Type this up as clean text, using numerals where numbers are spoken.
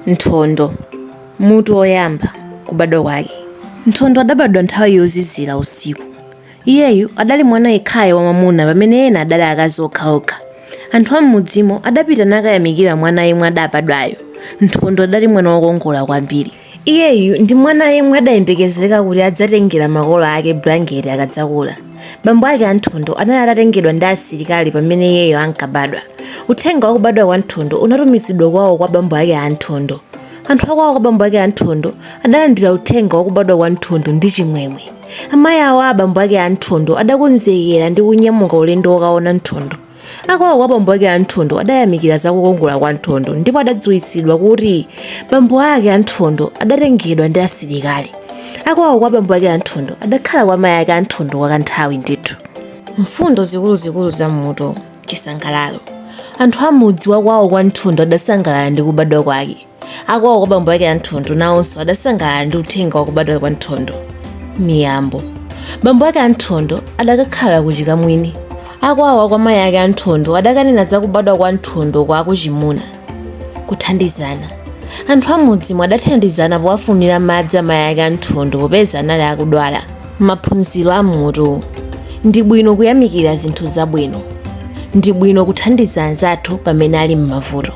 Nthondo, mutu oyamba kubadwa kwake. Nthondo adabadwa nthawi yozizira usiku. Iyeyu adali mwana yekhayo wamamuna pamene ena adali akazi okhaokha. Anthu amudzimo adapita nakayamikira mwana yemwe adabadwayo. Nthondo adali mwana wokongola kwambiri. Iyeyu ndi mwana yemwe adayembekezereka kuti adzatengera makolo ake blanketi akadzakula. Bambo ake Nthondo anali atatengedwa ndi asilikali pamene iyeyo ankabadwa. Uthenga wa kubadwa kwa Nthondo unatumizidwa kwawo kwa bambo ake Nthondo. Anthu akwawo kwa bambo ake Nthondo adalandira uthenga wa kubadwa kwa Nthondo ndi chimwemwe. Amayi awo a bambo ake Nthondo adakonzekera ndi kunyamuka ulendo wokaona Nthondo. Akwawo kwa bambo ake Nthondo adayamikira za kukongola kwa Nthondo ndipo adadziwitsidwa kuti bambo ake Nthondo adatengedwa ndi asilikali. Akwawo kwa bambo ake Nthondo adakhala kwa amayi ake Nthondo kwa kanthawi ndithu. Mfundo zikuluzikulu za mutu chisangalalo. Anthu amudzi wakwawo kwa Nthondo adasangalala ndi kubadwa kwake. Akwawo kwa bambo ake Nthondo nawonso adasangalala ndi uthenga wa kubadwa kwa Nthondo. Miyambo. Bambo ake Nthondo adakakhala kuchikamwini. Akwawo kwa amayi ake Nthondo adakanena za kubadwa kwa Nthondo kwa kuchimuna. Kuthandizana. Anthu amudzimo adathandizana powafunira madzi amayi ake Nthondo popeza anali akudwala. Maphunziro a mutu. Ndi bwino kuyamikira zinthu zabwino. Ndi bwino kuthandiza anzathu pamene ali m'mavuto.